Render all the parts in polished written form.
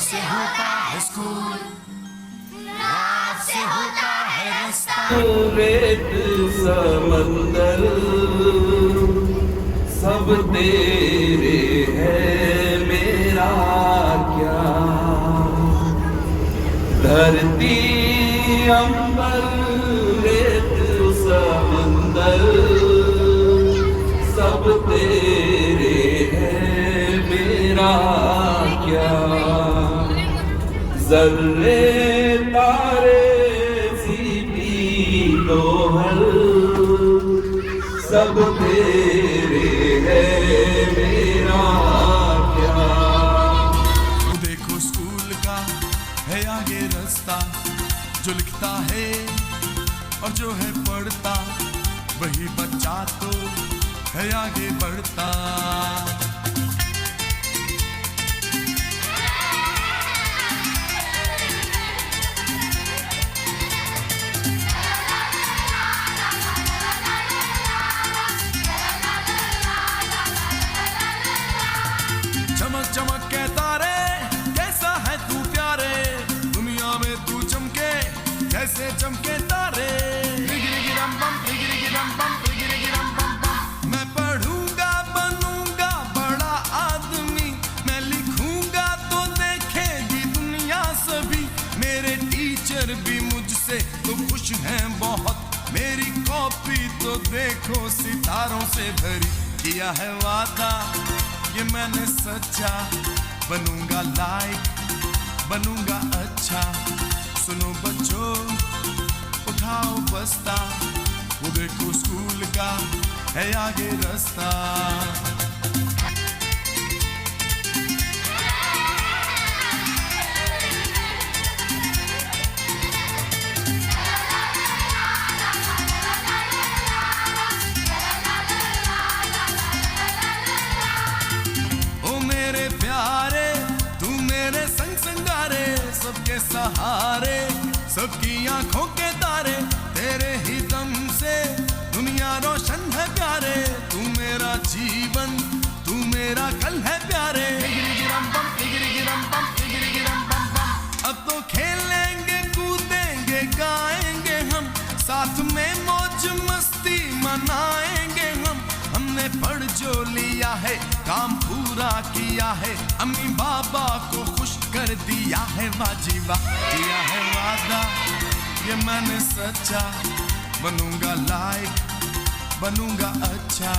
से होता है स्कूल, रात से होता है रास्ता। रेत समंदर सब तेरे है, मेरा क्या। धरती अंबर रेत समंदर सब तेरे है, मेरा क्या। ज़र्रे तारे सीटी दोहर सब तेरे है, मेरा क्या। देखो स्कूल का है आगे रास्ता, जो लिखता है और जो है पढ़ता, वही बच्चा तो है आगे बढ़ता। चमक चमक के तारे, कैसा है तू प्यारे, दुनिया में तू चमके कैसे चमके तारे। मैं पढ़ूंगा बनूंगा बड़ा आदमी, मैं लिखूंगा तो देखेगी दुनिया सभी। मेरे टीचर भी मुझसे तो खुश हैं बहुत, मेरी कॉपी तो देखो सितारों से भरी। किया है वादा ये मैंने सच्चा, बनूंगा लाइक बनूंगा अच्छा। सुनो बच्चों उठाओ बस्ता, वो देखो स्कूल का है आगे रास्ता। सबके सहारे सबकी आंखों के तारे, तेरे ही दम से दुनिया रोशन है प्यारे। तू मेरा जीवन तू मेरा कल है प्यारे। अब तो खेलेंगे कूदेंगे गाएंगे हम, साथ में मौज मस्ती मनाएंगे हम। हमने पढ़ जो लिया है काम पूरा किया है, अम्मी बाबा को खुश कर दिया है वाजीवा। किया है वादा ये मैंने सच्चा, बनूंगा लाइक बनूंगा अच्छा।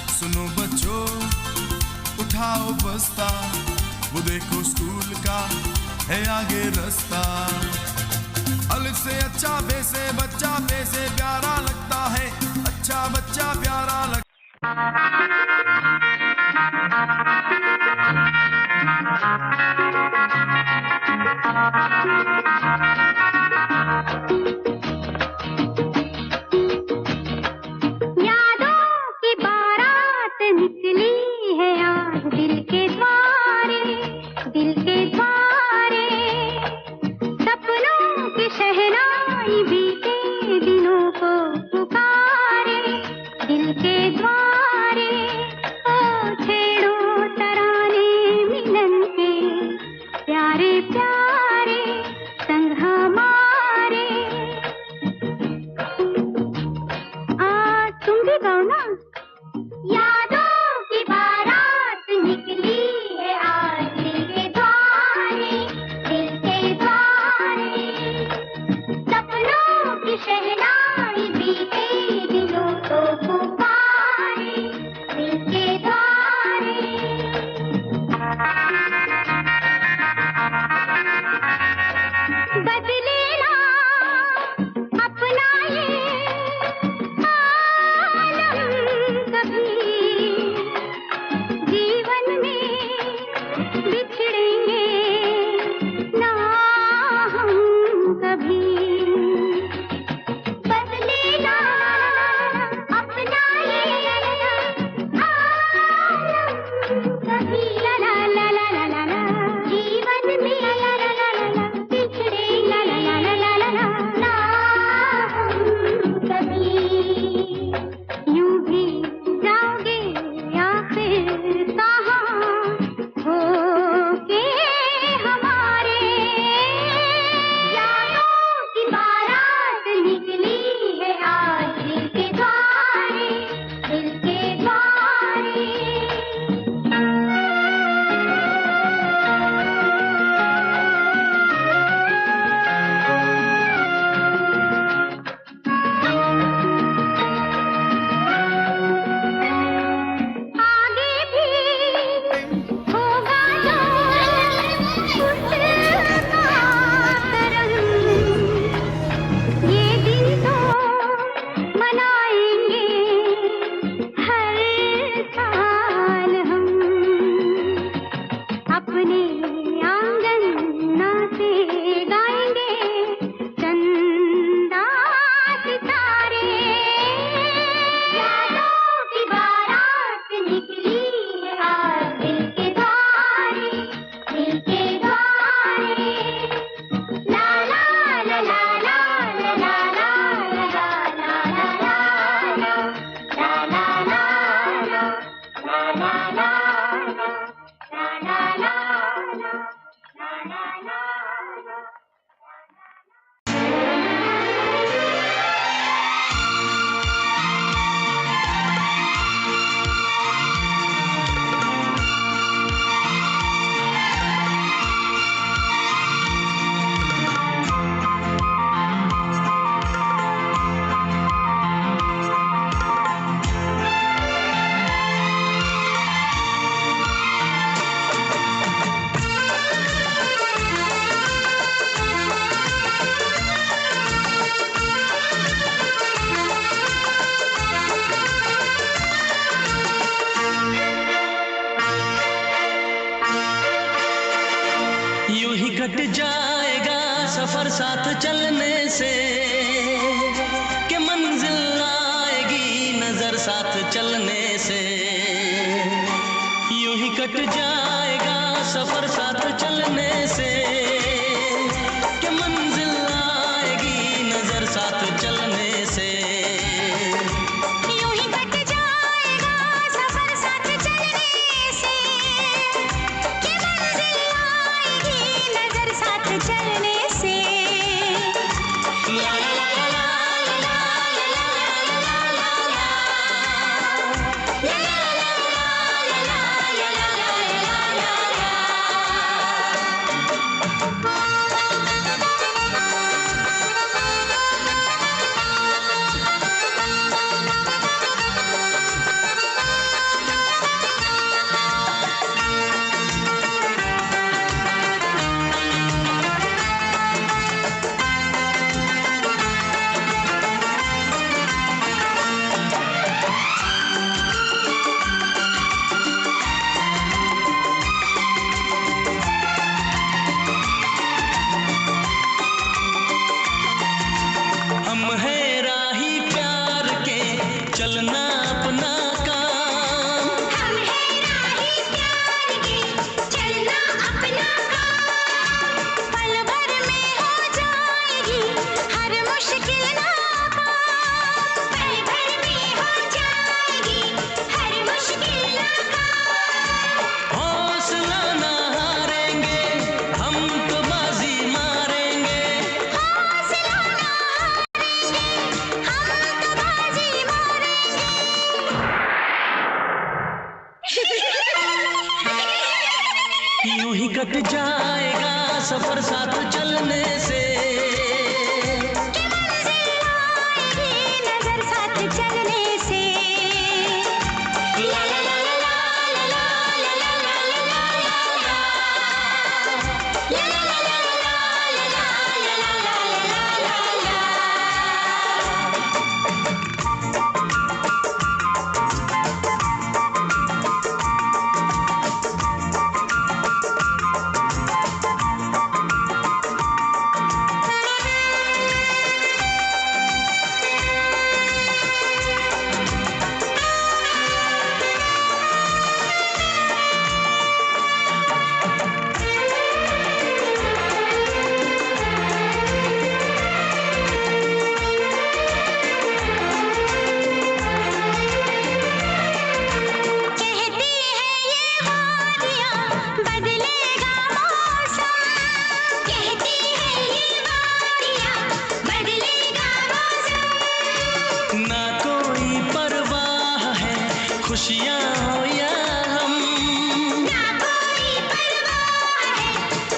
सुनो बच्चों उठाओ बस्ता, वो देखो स्कूल का है आगे रास्ता। अलिफ से अच्छा बे से बच्चा, बे से प्यारा लगता है, अच्छा बच्चा प्यारा लगता है। यूं ही कट जाएगा सफर साथ चलने से, कि मंजिल आएगी नजर साथ चलने से। यूं ही कट जाएगा सफर साथ चलने से, कि मंजिल आएगी नजर साथ चलने से। यूं ही कट जाएगा सफर साथ चलने से, कि मंजिल आएगी नजर साथ चलने से। ला ला ला ला ला ला हम हैं राही प्यार के, चलना अपना काम। हम हैं राही प्यार के, चलना अपना काम। पल भर में हो जाएगी हर मुश्किल नाकाम। पल भर में हो जाएगी हर मुश्किल नाकाम। हौसला ना हारेंगे, हम तो बाजी मारेंगे। हौसला ना हारेंगे, हम तो बाजी मारेंगे। यूं ही कट जाएगा सफर साथ चलने से, कि मंजिल आएगी नजर साथ चलने से। ला ला ला ला ला ला ला ला ला ला ला ला ला कहती है ये वादियाँ बदलेगा मौसम। कहती है ये वादियाँ बदलेगा मौसम। ना कोई परवाह है खुशियाँ हो या गम। ना कोई परवाह है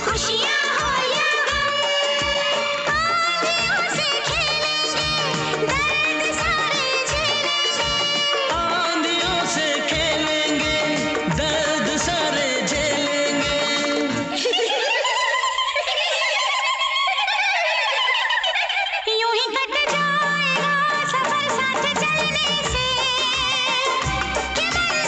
खुशियाँ हो या गम। आंधियों से खेलेंगे दर्द सारे झेलेंगे। आंधियों से खेलेंगे, दर्द सारे झेलेंगे। यूं ही कट जाएगा सफर साथ चलने से, कि मंजिल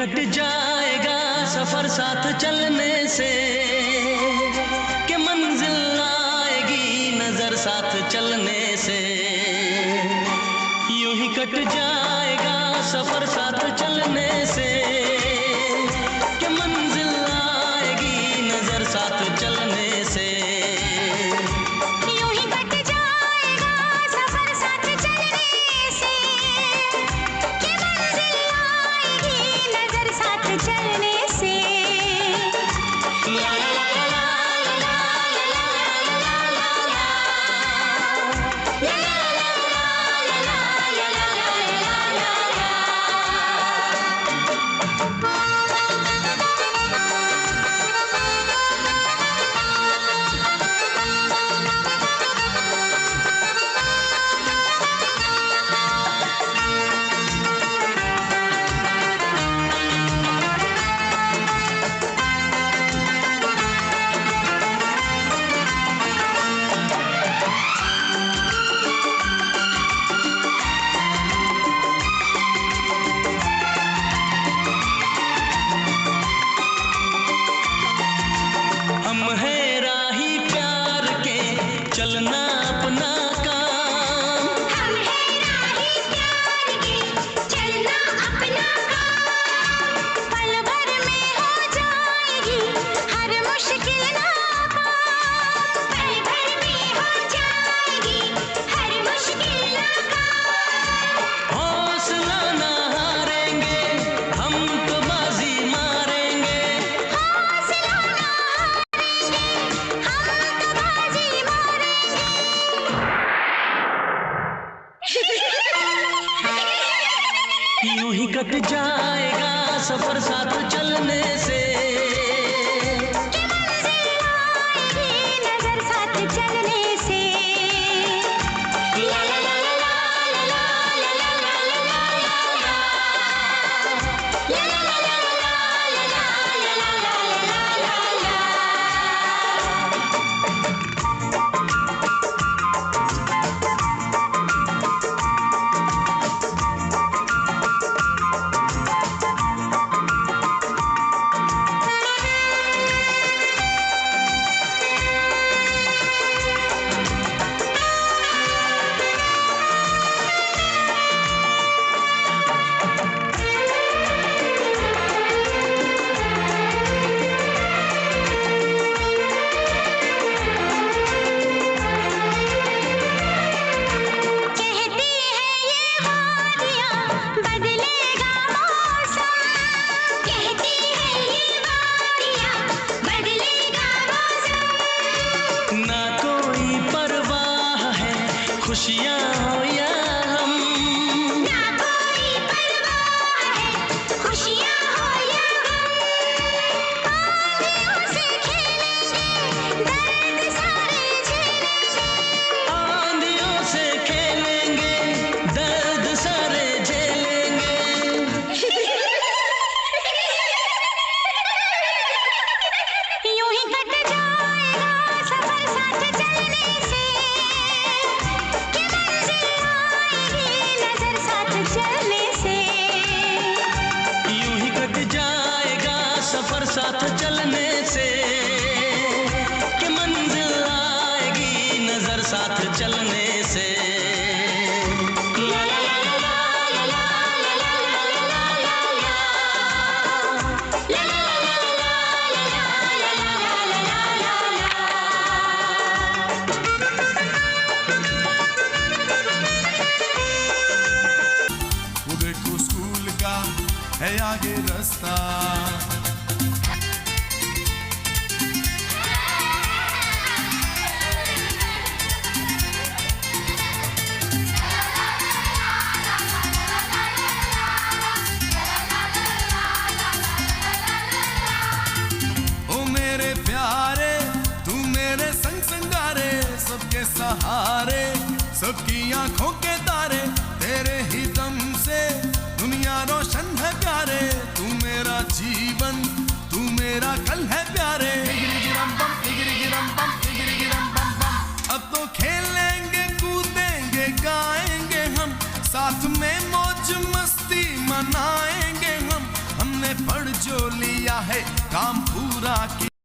कट जाएगा सफर साथ चलने से, कि मंजिल आएगी नजर साथ चलने से। यूं ही कट जाएगा सफर साथ चलने से, कि मंजिल आएगी नजर साथ चलने से। यूं ही कट जाएगा सफर साथ चलने से, कि मंजिल आएगी नजर साथ चलने से। ला ला ला ला ला ला ला ला ला ला ला हम हैं राही प्यार के, चलना अपना काम। हम हैं राही प्यार के, चलना अपना काम। पल भर में हो जाएगी हर मुश्किल नाकाम। पल भर में हो जाएगी हर मुश्किल नाकाम। हौसला ना हारेंगे, हम तो बाजी मारेंगे। हौसला ना हारेंगे, हम तो बाजी मारेंगे। यूं ही कट जाएगा सफर साथ चलने से, कि मंजिल आएगी नजर साथ चलने से। ला ला ला ला ला ला ला ला ला ला ला ला ला ला कहती है ये वादियाँ बदलेगा मौसम। कहती है ये वादियाँ बदलेगा मौसम। ना कोई परवाह है खुशियाँ हो या हम। ना कोई परवाह है खुशियाँ हो या गम। आंधियों से खेलेंगे, दर्द सारे झेलेंगे। आंधियों से खेलेंगे, दर्द सारे झेलेंगे। यूं ही कट जाएगा सफर साथ चलने से, कि मंजिल आएगी नजर साथ चलने से। यूं ही कट जाएगा सफर साथ चलने से, कि मंजिल आएगी नजर साथ चलने से। ला ला ला ला ला ला ला ला ला ला ला ला ला वो देखो स्कूल का है आगे रास्ता, ओ मेरे प्यारे तू मेरे संग संगारे, सबके सहारे सबकी आंखों के तारे। तेरे ही दम से दुनिया रोशन है प्यारे। तू मेरा जीवन तू मेरा कल है प्यारे। गिरी गिरम बम गिरी गिरम बम गिरी गिरम बम बम। अब तो खेलेंगे कूदेंगे गाएंगे हम, साथ में मौज मस्ती मनाएंगे हम। हमने है काम पूरा किया